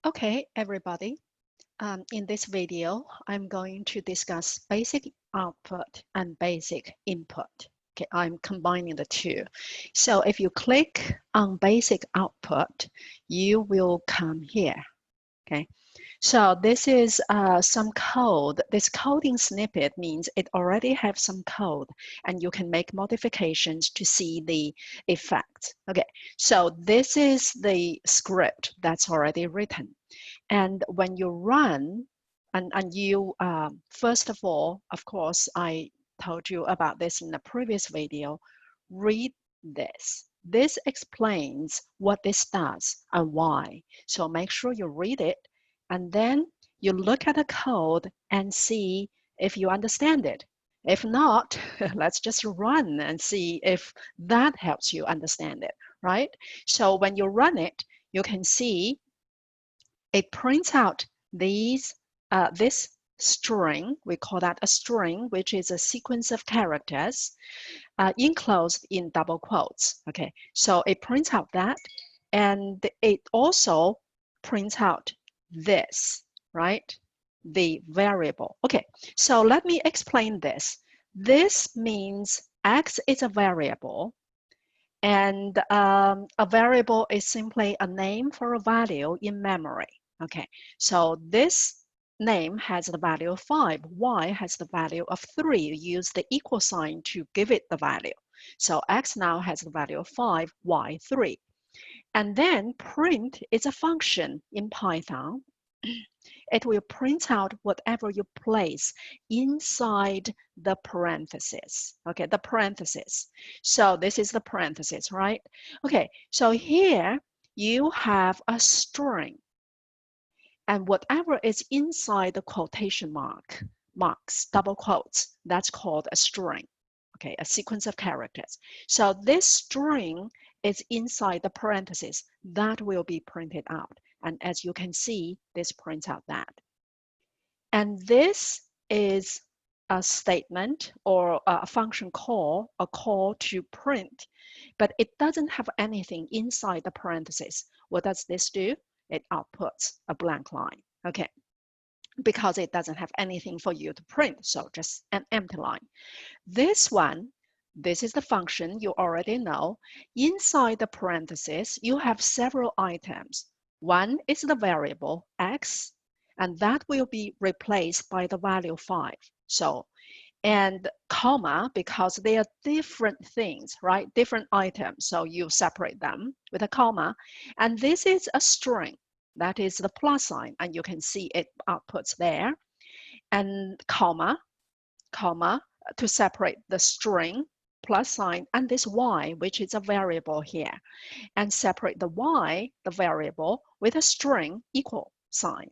Okay, everybody. In this video, I'm going to discuss basic output and basic input. Okay, I'm combining the two. So if you click on basic output, you will come here. Okay, so this is some code. This coding snippet means it already has some code and you can make modifications to see the effects. Okay, so this is the script that's already written. And when you run, and you, first of all, of course, I told you about this in the previous video, read this. This explains what this does and why. So make sure you read it, and then you look at the code and see if you understand it. If not, let's just run and see if that helps you understand it, right? So when you run it, you can see it prints out this string. We call that a string, which is a sequence of characters enclosed in double quotes. Okay, so it prints out that, and it also prints out this, right? The variable. Okay, so let me explain this. This means X is a variable, and a variable is simply a name for a value in memory. Okay, so this name has the value of 5, y has the value of 3. You use the equal sign to give it the value. So x now has the value of 5, y 3. And then print is a function in Python. It will print out whatever you place inside the parentheses. Okay, the parentheses. So this is the parentheses, right? Okay, so here you have a string. And whatever is inside the quotation marks, double quotes, that's called a string. Okay, a sequence of characters. So this string is inside the parentheses. That will be printed out. And as you can see, this prints out that. And this is a statement or a function call, a call to print, but it doesn't have anything inside the parentheses. What does this do? It outputs a blank line, okay? Because it doesn't have anything for you to print, so just an empty line. This one, this is the function you already know. Inside the parentheses, you have several items. One is the variable x, and that will be replaced by the value 5. So, and comma, because they are different things, right? Different items, so you separate them with a comma. And this is a string, that is the plus sign, and you can see it outputs there. And comma, to separate the string, plus sign, and this y, which is a variable here, and separate the y, the variable, with a string equal sign,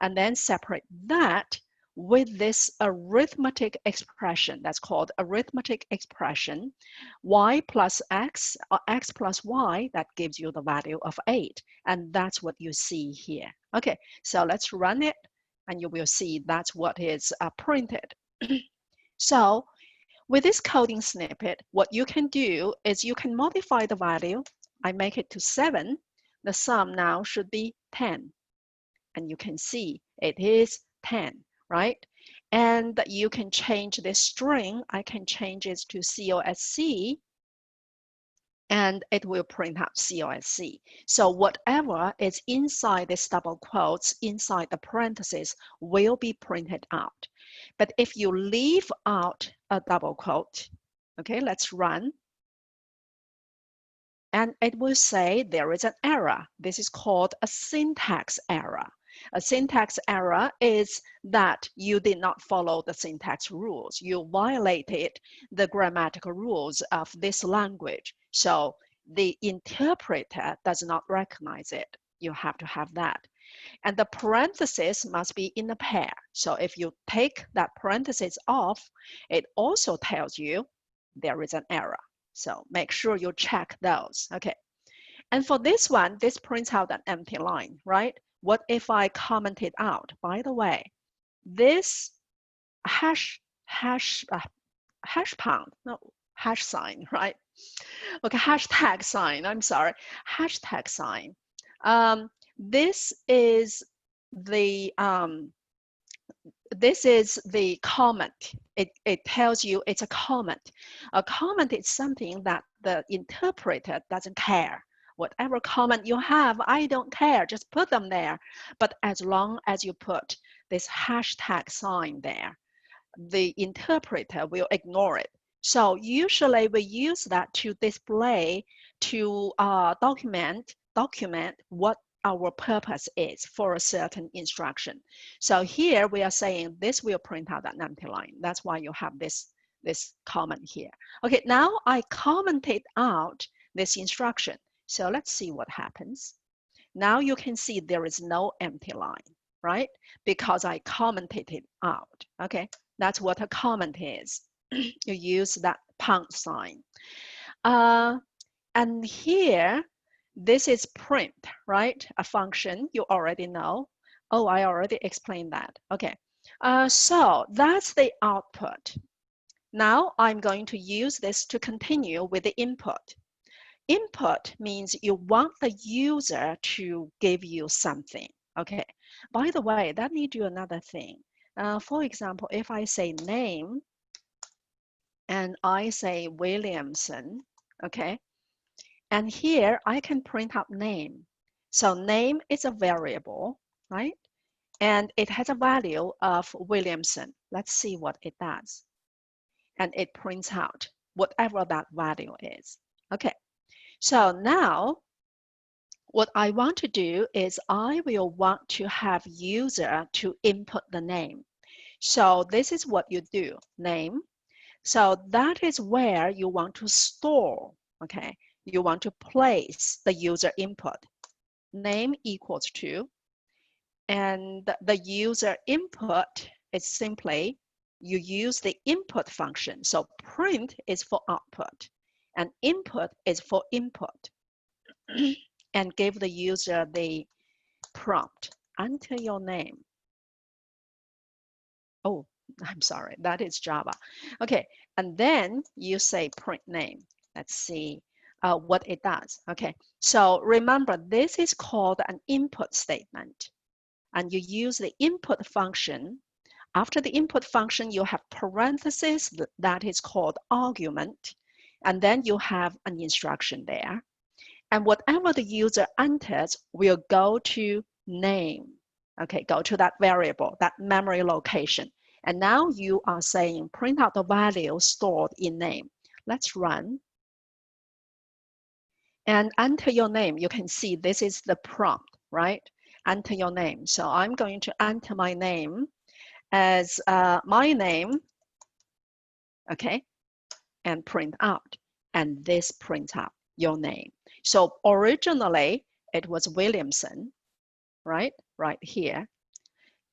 and then separate that with this arithmetic expression that's called arithmetic expression, y plus x, or x plus y, that gives you the value of 8, and that's what you see here. Okay, so let's run it, and you will see that's what is printed. So with this coding snippet, what you can do is you can modify the value. I make it to 7. The sum now should be 10. And you can see it is 10, right? And you can change this string. I can change it to COSC, and it will print out COSC. So whatever is inside this double quotes, inside the parentheses, will be printed out. But if you leave out a double quote, okay, let's run. And it will say there is an error. This is called a syntax error. A syntax error is that you did not follow the syntax rules. You violated the grammatical rules of this language. So the interpreter does not recognize it. You have to have that. And the parenthesis must be in a pair. So if you take that parenthesis off, it also tells you there is an error. So make sure you check those, okay? And for this one, this prints out an empty line, right? What if I comment it out? By the way, this hash sign, right? Okay, hashtag sign, I'm sorry, hashtag sign. This is the comment. It tells you it's a comment. A comment is something that the interpreter doesn't care. Whatever comment you have, I don't care, just put them there. But as long as you put this hashtag sign there, the interpreter will ignore it. So usually we use that to display, to document what our purpose is for a certain instruction. So here we are saying this will print out an empty line. That's why you have this comment here. Okay, now I commented out this instruction. So let's see what happens. Now you can see there is no empty line, right? Because I commented it out, okay? That's what a comment is. You use that pound sign. And here, this is print, right? A function you already know. Oh, I already explained that. Okay, so that's the output. Now I'm going to use this to continue with the input. Input means you want the user to give you something. Okay, by the way, let me do another thing. For example, if I say name and I say Williamson, okay, and here I can print out name. So name is a variable, right? And it has a value of Williamson. Let's see what it does. And it prints out whatever that value is. Okay, so now what I want to do is I will want to have user to input the name. So this is what you do, name. So that is where you want to store, okay? You want to place the user input. Name equals to, and the user input is simply, you use the input function. So print is for output, and input is for input. And give the user the prompt, enter your name. Oh, I'm sorry, that is Java. Okay, and then you say print name. Let's see what it does. Okay, so remember, this is called an input statement. And you use the input function. After the input function, you have parentheses, that is called argument. And then you have an instruction there. And whatever the user enters will go to name. Okay, go to that variable, that memory location. And now you are saying print out the value stored in name. Let's run. And enter your name. You can see this is the prompt, right? Enter your name. So I'm going to enter my name as my name, okay, and print out. And this prints out your name. So originally it was Williamson, right here.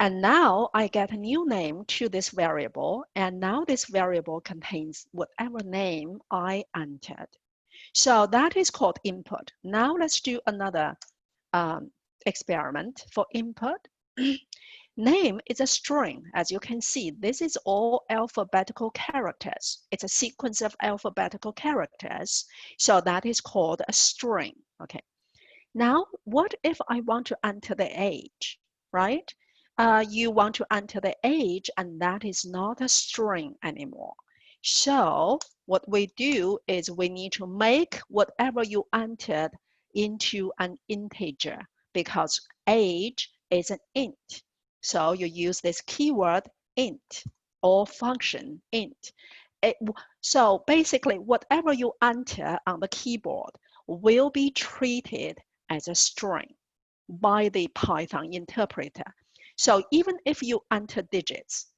And now I get a new name to this variable, and now this variable contains whatever name I entered. So that is called input. Now let's do another experiment for input. Name is a string. As you can see, this is all alphabetical characters. It's a sequence of alphabetical characters. So that is called a string. Okay. Now, what if I want to enter the age, right? You want to enter the age, and that is not a string anymore. So what we do is we need to make whatever you entered into an integer, because age is an int. So you use this keyword int or function int. So basically, whatever you enter on the keyboard will be treated as a string by the Python interpreter. So even if you enter digits,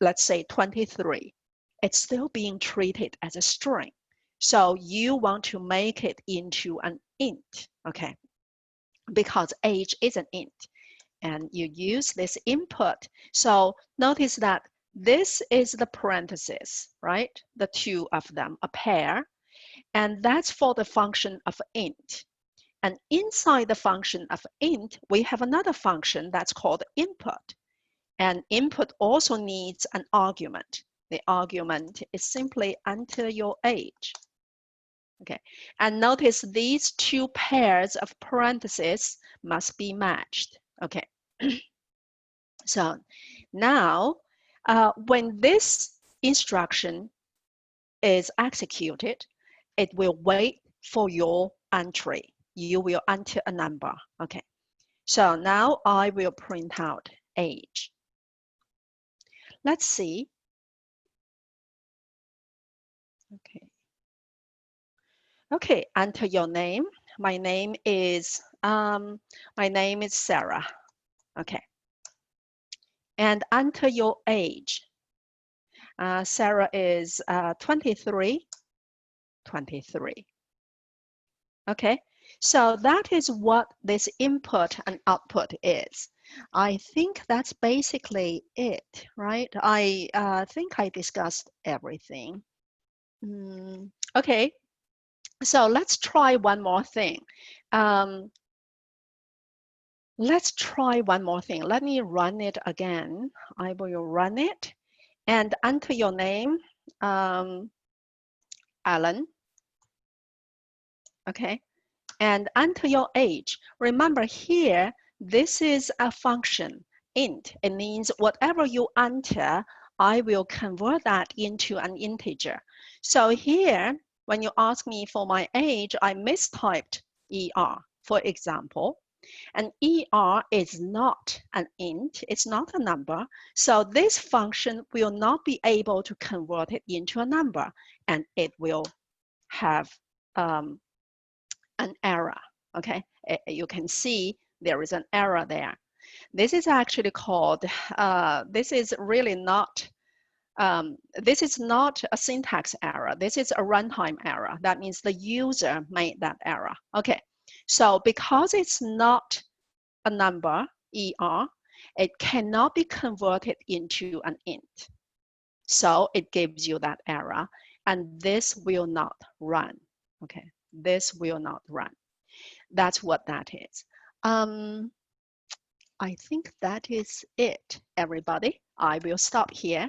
let's say 23, it's still being treated as a string. So you want to make it into an int, okay? Because age is an int. And you use this input. So notice that this is the parentheses, right? The two of them, a pair. And that's for the function of int. And inside the function of int, we have another function that's called input. And input also needs an argument. The argument is simply enter your age. Okay, and notice these two pairs of parentheses must be matched. Okay, so now when this instruction is executed, it will wait for your entry. You will enter a number. Okay, so now I will print out age. Let's see. Okay. Okay, enter your name. My name is Sarah. Okay, and enter your age. Sarah is 23. Okay, so that is what this input and output is. I think that's basically it, right? I think I discussed everything. Okay, so let's try one more thing. Let's try one more thing. Let me run it again. I will run it and enter your name, Alan. Okay, and enter your age. Remember here, this is a function, int. It means whatever you enter, I will convert that into an integer. So here, when you ask me for my age, I mistyped ER, for example. And ER is not an int, it's not a number. So this function will not be able to convert it into a number, and it will have an error. Okay, you can see there is an error there. This is actually called, this is really not, this is not a syntax error. This is a runtime error. That means the user made that error. Okay, so because it's not a number, ER, it cannot be converted into an int. So it gives you that error, and this will not run. Okay, this will not run. That's what that is. I think that is it, everybody. I will stop here.